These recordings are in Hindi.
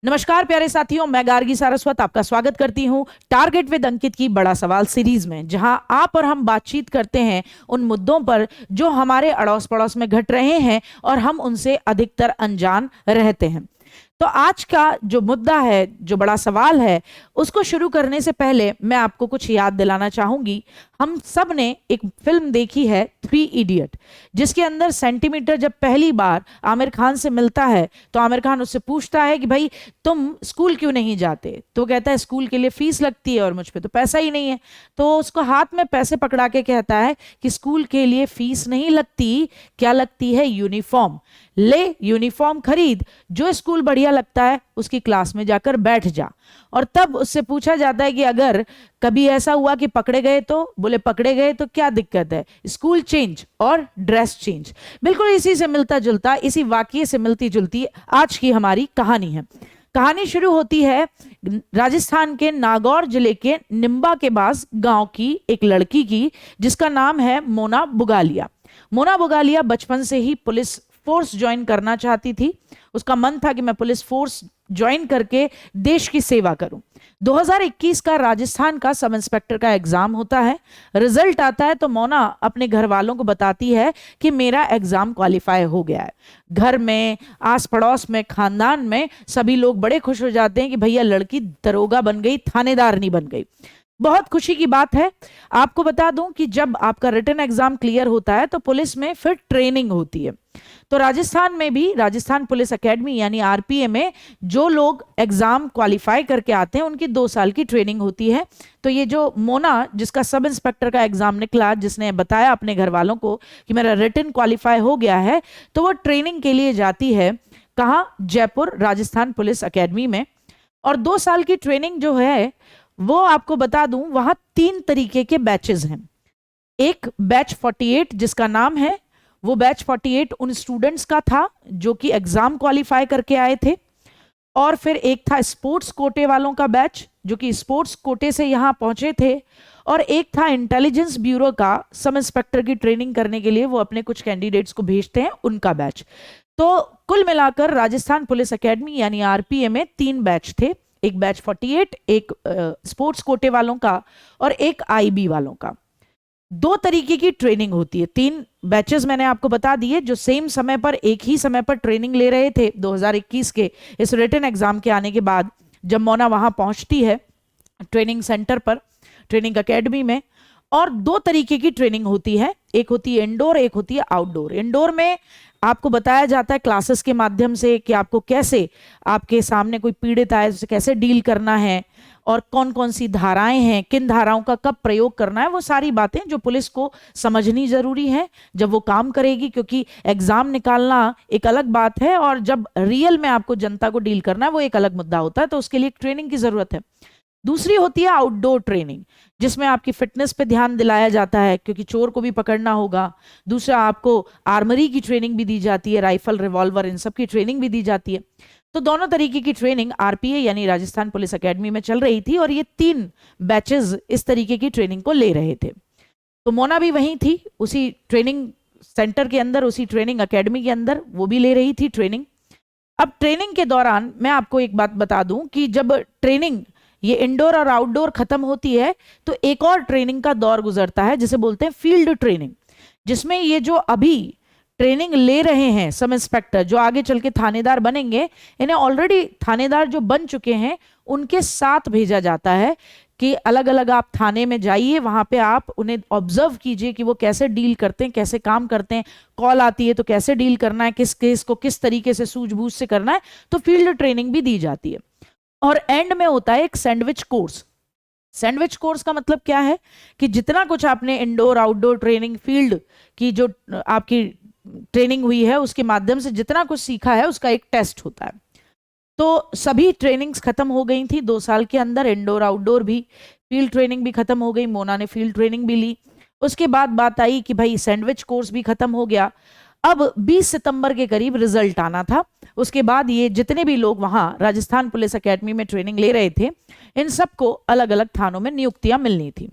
नमस्कार प्यारे साथियों, मैं गार्गी सारस्वत आपका स्वागत करती हूं टारगेट विद अंकित की बड़ा सवाल सीरीज में, जहां आप और हम बातचीत करते हैं उन मुद्दों पर जो हमारे अड़ोस पड़ोस में घट रहे हैं और हम उनसे अधिकतर अनजान रहते हैं। तो आज का जो मुद्दा है, जो बड़ा सवाल है, उसको शुरू करने से पहले मैं आपको कुछ याद दिलाना चाहूंगी। हम सब ने एक फिल्म देखी है 3 इडियट, जिसके अंदर सेंटीमीटर जब पहली बार आमिर खान से मिलता है तो आमिर खान उससे पूछता है कि भाई तुम स्कूल क्यों नहीं जाते। तो वो कहता है स्कूल के लिए फीस लगती है और मुझ पे तो पैसा ही नहीं है। तो उसको हाथ में पैसे पकड़ा के कहता है कि स्कूल के लिए फीस नहीं लगती, क्या लगती है? यूनिफॉर्म। ले यूनिफॉर्म खरीद, जो स्कूल बढ़िया लगता है उसकी क्लास में जाकर बैठ जा। और तब उससे पूछा जाता है कि अगर कभी ऐसा हुआ कि पकड़े गए तो? बोले पकड़े गए तो क्या दिक्कत है, स्कूल चेंज और ड्रेस चेंज। बिल्कुल इसी से मिलता जुलता, इसी वाक्य से मिलती जुलती आज की हमारी कहानी है। कहानी शुरू होती है राजस्थान के नागौर जिले के निम्बा के पास गांव की एक लड़की की, जिसका नाम है मोना बुगालिया। मोना बुगालिया बचपन से ही पुलिस फोर्स ज्वाइन करना चाहती थी। उसका मन था कि मैं पुलिस फोर्स ज्वाइन करके देश की सेवा करूं। 2021 का राजस्थान का सब इंस्पेक्टर का एग्जाम होता है। रिजल्ट आता है तो मोना अपने घर वालों को बताती है कि मेरा एग्जाम क्वालिफाई हो गया है। घर में, आस पड़ोस में, खानदान में सभी लोग बड़े खुश हो जाते हैं कि भैया लड़की दरोगा बन गई, थानेदार नहीं बन गई। बहुत खुशी की बात है। आपको बता दूं कि जब आपका रिटन एग्जाम क्लियर होता है तो पुलिस में फिर ट्रेनिंग होती है। तो राजस्थान में भी राजस्थान पुलिस एकेडमी यानी आरपीए में जो लोग एग्जाम क्वालिफाई करके आते हैं उनकी 2 साल की ट्रेनिंग होती है। तो ये जो मोना, जिसका सब इंस्पेक्टर का एग्जाम निकला, जिसने बताया अपने घर वालों को कि मेरा रिटन क्वालिफाई हो गया है, तो वो ट्रेनिंग के लिए जाती है। कहाँ? जयपुर राजस्थान पुलिस एकेडमी में। और 2 साल की ट्रेनिंग जो है वो आपको बता दूं, वहां 3 तरीके के बैचेस हैं। एक बैच 48 जिसका नाम है, वो बैच 48 उन स्टूडेंट्स का था जो कि एग्जाम क्वालिफाई करके आए थे। और फिर एक था स्पोर्ट्स कोटे वालों का बैच, जो कि स्पोर्ट्स कोटे से यहां पहुंचे थे। और एक था इंटेलिजेंस ब्यूरो का, सब इंस्पेक्टर की ट्रेनिंग करने के लिए वो अपने कुछ कैंडिडेट्स को भेजते हैं, उनका बैच। तो कुल मिलाकर राजस्थान पुलिस एकेडमी यानी आरपीए में 3 बैच थे। एक बैच 48, एक स्पोर्ट्स कोटे वालों का और एक आईबी वालों का। 2 तरीके की ट्रेनिंग होती है। 3 बैचेस मैंने आपको बता दिए जो सेम समय पर, एक ही समय पर ट्रेनिंग ले रहे थे। 2021 के इस रिटन एग्जाम के आने के बाद जब मोना वहां पहुंचती है ट्रेनिंग सेंटर पर, ट्रेनिंग एकेडमी में, और 2 तरीके की ट्रेनिंग होती है। एक होती है इंडोर, एक होती है आउटडोर। इंडोर में आपको बताया जाता है क्लासेस के माध्यम से कि आपको कैसे, आपके सामने कोई पीड़ित आए उसे कैसे डील करना है और कौन कौन सी धाराएं हैं, किन धाराओं का कब प्रयोग करना है, वो सारी बातें जो पुलिस को समझनी जरूरी है जब वो काम करेगी। क्योंकि एग्जाम निकालना एक अलग बात है और जब रियल में आपको जनता को डील करना है वो एक अलग मुद्दा होता है। तो उसके लिए ट्रेनिंग की जरूरत है। दूसरी होती है आउटडोर ट्रेनिंग, जिसमें आपकी फिटनेस पे ध्यान दिलाया जाता है क्योंकि चोर को भी पकड़ना होगा। दूसरा, आपको आर्मरी की ट्रेनिंग भी दी जाती है, राइफल, रिवॉल्वर, इन सब की ट्रेनिंग भी दी जाती है। तो दोनों तरीके की ट्रेनिंग आरपीए यानी राजस्थान पुलिस एकेडमी में चल रही थी और ये 3 बैचेस इस तरीके की ट्रेनिंग को ले रहे थे। तो मोना भी वहीं थी, उसी ट्रेनिंग सेंटर के अंदर, उसी ट्रेनिंग एकेडमी के अंदर वो भी ले रही थी ट्रेनिंग। अब ट्रेनिंग के दौरान मैं आपको एक बात बता दूं कि जब ट्रेनिंग ये इंडोर और आउटडोर खत्म होती है तो एक और ट्रेनिंग का दौर गुजरता है जिसे बोलते हैं फील्ड ट्रेनिंग, जिसमें ये जो अभी ट्रेनिंग ले रहे हैं सब इंस्पेक्टर जो आगे चल के थानेदार बनेंगे, इन्हें ऑलरेडी थानेदार जो बन चुके हैं उनके साथ भेजा जाता है कि अलग अलग आप थाने में जाइए, वहां पे आप उन्हें ऑब्जर्व कीजिए कि वो कैसे डील करते हैं, कैसे काम करते हैं। कॉल आती है तो कैसे डील करना है, किस केस को किस तरीके से सूझबूझ से करना है। तो फील्ड ट्रेनिंग भी दी जाती है। और एंड में होता है एक सैंडविच कोर्स। सैंडविच कोर्स का मतलब क्या है कि जितना कुछ आपने इंडोर आउटडोर ट्रेनिंग, फील्ड की जो आपकी ट्रेनिंग हुई है उसके माध्यम से जितना कुछ सीखा है उसका एक टेस्ट होता है। तो सभी ट्रेनिंग्स खत्म हो गई थी 2 साल के अंदर, इंडोर आउटडोर भी, फील्ड ट्रेनिंग भी खत्म हो गई। मोना ने फील्ड ट्रेनिंग भी ली। उसके बाद बात आई कि भाई सैंडविच कोर्स भी खत्म हो गया। अब 20 सितंबर के करीब रिजल्ट आना था। उसके बाद ये जितने भी लोग वहां राजस्थान पुलिस एकेडमी में ट्रेनिंग ले रहे थे, इन सबको अलग अलग थानों में नियुक्तियां मिलनी थी।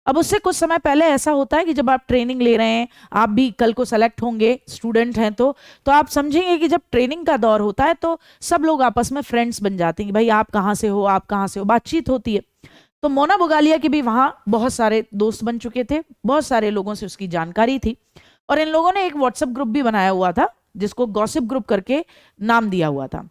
अब उससे कुछ समय पहले ऐसा होता है कि जब आप ट्रेनिंग ले रहे हैं, आप भी कल को सेलेक्ट होंगे, स्टूडेंट हैं तो आप समझेंगे कि जब ट्रेनिंग का दौर होता है तो सब लोग आपस में फ्रेंड्स बन जाते हैं कि भाई आप कहाँ से हो, आप कहाँ से हो, बातचीत होती है। तो मोना बुगालिया के भी वहां बहुत सारे दोस्त बन चुके थे, बहुत सारे लोगों से उसकी जानकारी थी, और इन लोगों ने एक व्हाट्सएप ग्रुप भी बनाया हुआ था जिसको गॉसिप ग्रुप करके नाम दिया हुआ था।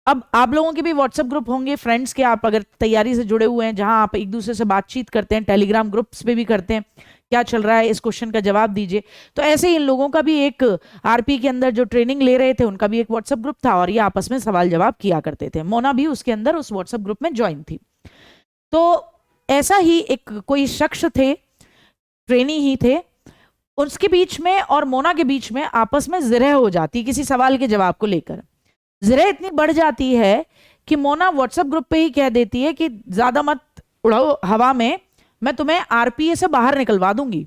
अब आप लोगों के भी व्हाट्सएप ग्रुप होंगे फ्रेंड्स के, आप अगर तैयारी से जुड़े हुए हैं, जहां आप एक दूसरे से बातचीत करते हैं, टेलीग्राम ग्रुप्स पे भी करते हैं, क्या चल रहा है, इस क्वेश्चन का जवाब दीजिए। तो ऐसे ही इन लोगों का भी एक आरपी के अंदर जो ट्रेनिंग ले रहे थे उनका भी एक व्हाट्सएप ग्रुप था, और ये आपस में सवाल जवाब किया करते थे। मोना भी उसके अंदर उस व्हाट्सएप ग्रुप में ज्वाइन थी। तो ऐसा ही एक कोई शख्स थे, ट्रेनी ही थे, उसके बीच में और मोना के बीच में आपस में जिरह हो जाती किसी सवाल के जवाब को लेकर। जिरह इतनी बढ़ जाती है कि मोना व्हाट्सएप ग्रुप पे ही कह देती है कि ज्यादा मत उड़ाओ हवा में, मैं तुम्हें आरपीए से बाहर निकलवा दूंगी,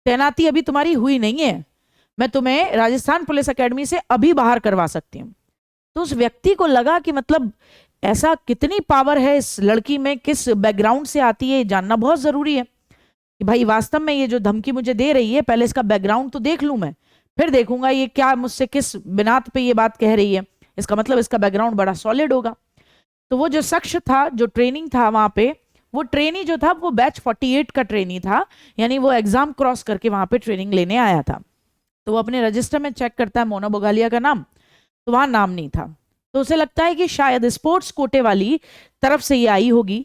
तैनाती अभी तुम्हारी हुई नहीं है, मैं तुम्हें राजस्थान पुलिस अकेडमी से अभी बाहर करवा सकती हूँ। तो उस व्यक्ति को लगा कि मतलब ऐसा कितनी पावर है इस लड़की में, किस बैकग्राउंड से आती है, जानना बहुत जरूरी है कि भाई वास्तव में ये जो धमकी मुझे दे रही है, पहले इसका बैकग्राउंड तो देख लूं मैं, फिर देखूंगा ये क्या मुझसे किस बिनात पे ये बात कह रही है, इसका मतलब इसका बैकग्राउंड बड़ा सॉलिड होगा। तो वो जो शख्स था, जो ट्रेनिंग था वहां पे, वो ट्रेनी जो था वो बैच 48 का ट्रेनी था, यानी वो एग्जाम क्रॉस करके वहां पे ट्रेनिंग लेने आया था। तो वो अपने रजिस्टर में चेक करता है मोना बुगालिया का नाम, तो वहां नाम नहीं था। तो उसे लगता है कि शायद स्पोर्ट्स कोटे वाली तरफ से ये आई होगी।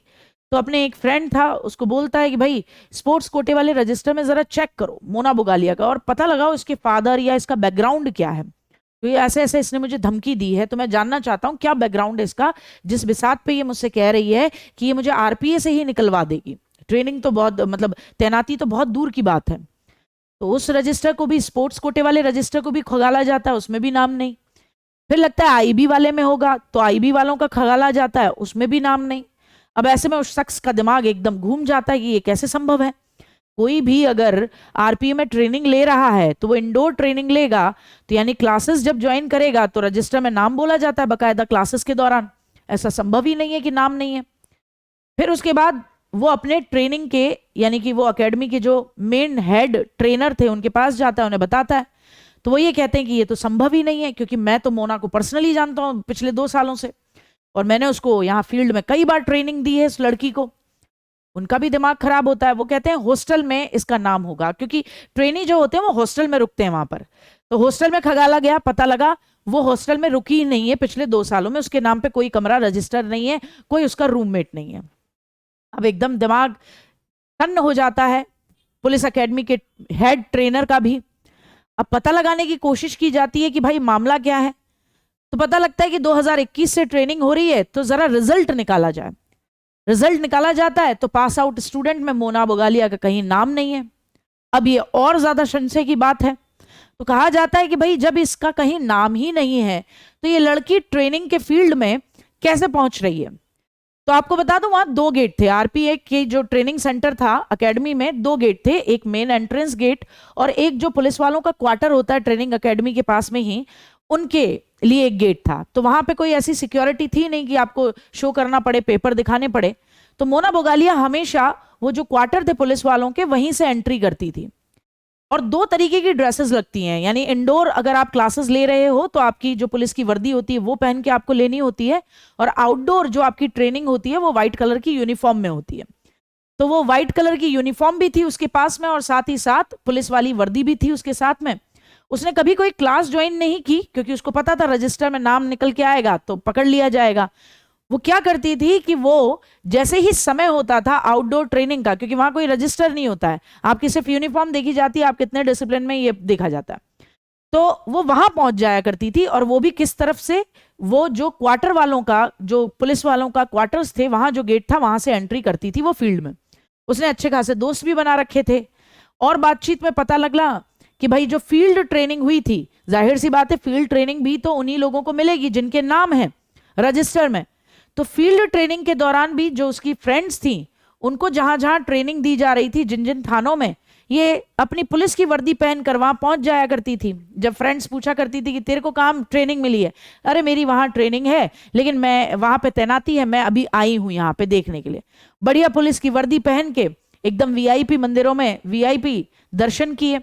तो अपने एक फ्रेंड था उसको बोलता है कि भाई स्पोर्ट्स कोटे वाले रजिस्टर में जरा चेक करो मोना बुगालिया का, और पता लगाओ इसके फादर या इसका बैकग्राउंड क्या है, तो ये ऐसे ऐसे इसने मुझे धमकी दी है, तो मैं जानना चाहता हूँ क्या बैकग्राउंड है इसका, जिस बिसात पे ये मुझसे कह रही है कि ये मुझे आरपीए से ही निकलवा देगी, ट्रेनिंग तो बहुत मतलब तैनाती तो बहुत दूर की बात है। तो उस रजिस्टर को भी, स्पोर्ट्स कोटे वाले रजिस्टर को भी खगाला जाता है, उसमें भी नाम नहीं। फिर लगता है आईबी वाले में होगा, तो आईबी वालों का खगाला जाता है, उसमें भी नाम नहीं। अब ऐसे में उस शख्स का दिमाग एकदम घूम जाता है कि ये कैसे संभव है। कोई भी अगर आरपीए में ट्रेनिंग ले रहा है तो वो इंडोर ट्रेनिंग लेगा, तो यानी क्लासेस जब ज्वाइन करेगा तो रजिस्टर में नाम बोला जाता है बकायदा क्लासेस के दौरान, ऐसा संभव ही नहीं है कि नाम नहीं है। फिर उसके बाद वो अपने ट्रेनिंग के यानी कि वो एकेडमी के जो मेन हेड ट्रेनर थे उनके पास जाता है, उन्हें बताता है, तो वो ये कहते हैं कि ये तो संभव ही नहीं है, क्योंकि मैं तो मोना को पर्सनली जानता हूँ पिछले 2 सालों से, और मैंने उसको यहाँ फील्ड में कई बार ट्रेनिंग दी है इस लड़की को। उनका भी दिमाग खराब होता है, वो कहते हैं हॉस्टल में इसका नाम होगा, क्योंकि ट्रेनी जो होते हैं वो हॉस्टल में रुकते हैं वहां पर। तो हॉस्टल में खगाला गया, पता लगा वो हॉस्टल में रुकी ही नहीं है पिछले 2 सालों में, उसके नाम पे कोई कमरा रजिस्टर नहीं है, कोई उसका रूममेट नहीं है। अब एकदम दिमाग तन्न हो जाता है पुलिस एकेडमी के हेड ट्रेनर का भी। अब पता लगाने की कोशिश की जाती है कि भाई मामला क्या है, तो पता लगता है कि 2021 से ट्रेनिंग हो रही है, तो जरा रिजल्ट निकाला जाए। रिजल्ट निकाला जाता है तो पास आउट स्टूडेंट में मोना बुगालिया का कहीं नाम नहीं है। अब ये और ज्यादा संशय की बात है, तो कहा जाता है कि भाई जब इसका कहीं नाम ही नहीं है तो ये लड़की ट्रेनिंग के फील्ड में कैसे पहुंच रही है। तो आपको बता दूं वहां 2 गेट थे, आरपीए के जो ट्रेनिंग सेंटर था अकेडमी में 2 गेट थे, एक मेन एंट्रेंस गेट और एक जो पुलिस वालों का क्वार्टर होता है ट्रेनिंग अकेडमी के पास में ही, उनके लिए एक गेट था। तो वहां पे कोई ऐसी सिक्योरिटी थी नहीं कि आपको शो करना पड़े, पेपर दिखाने पड़े। तो मोना बुगालिया हमेशा वो जो क्वार्टर थे पुलिस वालों के वहीं से एंट्री करती थी। और 2 तरीके की ड्रेसेस लगती हैं, यानी इंडोर अगर आप क्लासेस ले रहे हो तो आपकी जो पुलिस की वर्दी होती है वो पहन के आपको लेनी होती है, और आउटडोर जो आपकी ट्रेनिंग होती है वो व्हाइट कलर की यूनिफॉर्म में होती है। तो वो व्हाइट कलर की यूनिफॉर्म भी थी उसके पास में, और साथ ही साथ पुलिस वाली वर्दी भी थी उसके साथ में। उसने कभी कोई क्लास ज्वाइन नहीं की, क्योंकि उसको पता था रजिस्टर में नाम निकल के आएगा तो पकड़ लिया जाएगा। वो क्या करती थी कि वो जैसे ही समय होता था आउटडोर ट्रेनिंग का, क्योंकि वहां कोई रजिस्टर नहीं होता है, आपकी सिर्फ यूनिफॉर्म देखी जाती है, आप कितने डिसिप्लिन में ये देखा जाता है, तो वो वहां पहुंच जाया करती थी। और वो भी किस तरफ से, वो जो क्वार्टर वालों का, जो पुलिस वालों का क्वार्टर्स थे, वहां जो गेट था वहां से एंट्री करती थी वो फील्ड में। उसने अच्छे खासे दोस्त भी बना रखे थे, और बातचीत में पता लगा कि भाई जो फील्ड ट्रेनिंग हुई थी, जाहिर सी बात है फील्ड ट्रेनिंग भी तो उन्हीं लोगों को मिलेगी जिनके नाम है रजिस्टर में। तो फील्ड ट्रेनिंग के दौरान भी जो उसकी फ्रेंड्स थी, उनको जहां जहां ट्रेनिंग दी जा रही थी, जिन जिन थानों में, ये अपनी पुलिस की वर्दी पहन कर वहां पहुंच जाया करती थी। जब फ्रेंड्स पूछा करती थी कि तेरे को कहाँ ट्रेनिंग मिली है, अरे मेरी वहां ट्रेनिंग है लेकिन मैं वहां पे तैनाती है, मैं अभी आई हूं यहाँ पे देखने के लिए। बढ़िया पुलिस की वर्दी पहन के एकदम वीआईपी मंदिरों में वीआईपी दर्शन किए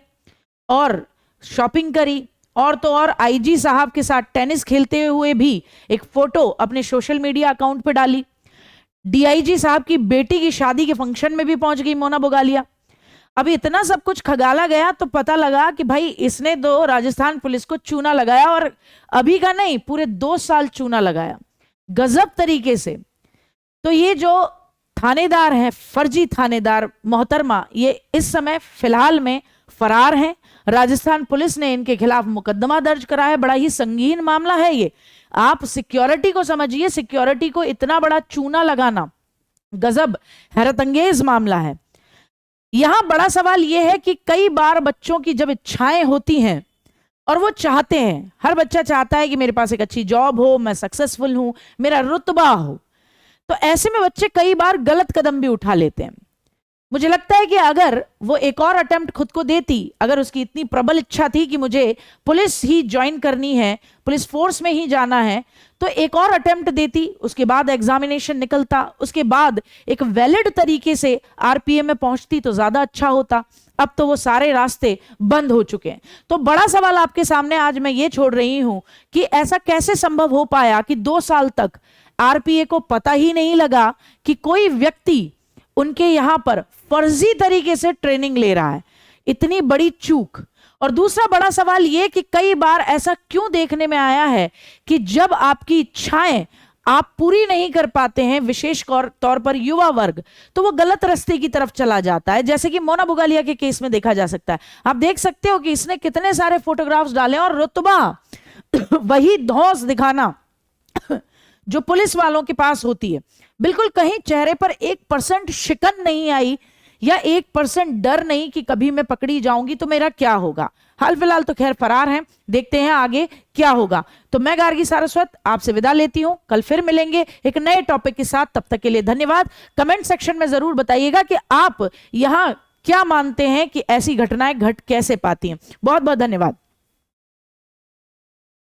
और शॉपिंग करी, और तो और आईजी साहब के साथ टेनिस खेलते हुए भी एक फोटो अपने सोशल मीडिया अकाउंट पे डाली। डीआईजी साहब की बेटी की शादी के फंक्शन में भी पहुंच गई मोना बोगालिया। अब इतना सब कुछ खगाला गया तो पता लगा कि भाई इसने तो राजस्थान पुलिस को चूना लगाया, और अभी का नहीं, पूरे 2 साल चूना लगाया गजब तरीके से। तो ये जो थानेदार हैं, फर्जी थानेदार मोहतरमा, ये इस समय फिलहाल में फरार हैं। राजस्थान पुलिस ने इनके खिलाफ मुकदमा दर्ज करा है। बड़ा ही संगीन मामला है ये। आप सिक्योरिटी को समझिए, सिक्योरिटी को इतना बड़ा चूना लगाना गजब हैरतअंगेज मामला है। यहां बड़ा सवाल यह है कि कई बार बच्चों की जब इच्छाएं होती हैं और वो चाहते हैं, हर बच्चा चाहता है कि मेरे पास एक अच्छी जॉब हो, मैं सक्सेसफुल हूं, मेरा रुतबा हो, तो ऐसे में बच्चे कई बार गलत कदम भी उठा लेते हैं। मुझे लगता है कि अगर वो एक और अटेम्प्ट खुद को देती, अगर उसकी इतनी प्रबल इच्छा थी कि मुझे पुलिस ही ज्वाइन करनी है, पुलिस फोर्स में ही जाना है, तो एक और अटेम्प्ट देती, उसके बाद एग्जामिनेशन निकलता, उसके बाद एक वैलिड तरीके से आरपीएफ में पहुंचती तो ज्यादा अच्छा होता। अब तो वो सारे रास्ते बंद हो चुके हैं। तो बड़ा सवाल आपके सामने आज मैं ये छोड़ रही हूं कि ऐसा कैसे संभव हो पाया कि 2 साल तक आरपीएफ को पता ही नहीं लगा कि कोई व्यक्ति उनके यहां पर फर्जी तरीके से ट्रेनिंग ले रहा है। इतनी बड़ी चूक। और दूसरा बड़ा सवाल यह कि कई बार ऐसा क्यों देखने में आया है कि जब आपकी इच्छाएं आप पूरी नहीं कर पाते हैं, विशेष तौर पर युवा वर्ग, तो वो गलत रास्ते की तरफ चला जाता है। जैसे कि मोना बोगालिया के केस में देखा जा सकता है। आप देख सकते हो कि इसने कितने सारे फोटोग्राफ्स डाले और रुतबा वही धौंस दिखाना जो पुलिस वालों के पास होती है। बिल्कुल कहीं चेहरे पर 1% शिकन नहीं आई या 1% डर नहीं कि कभी मैं पकड़ी जाऊंगी तो मेरा क्या होगा। हाल फिलहाल तो खैर फरार हैं, देखते हैं आगे क्या होगा। तो मैं गार्गी सारस्वत आपसे विदा लेती हूं। कल फिर मिलेंगे एक नए टॉपिक के साथ। तब तक के लिए धन्यवाद। कमेंट सेक्शन में जरूर बताइएगा कि आप यहां क्या मानते हैं कि ऐसी घटनाएं घट कैसे पाती हैं। बहुत बहुत धन्यवाद।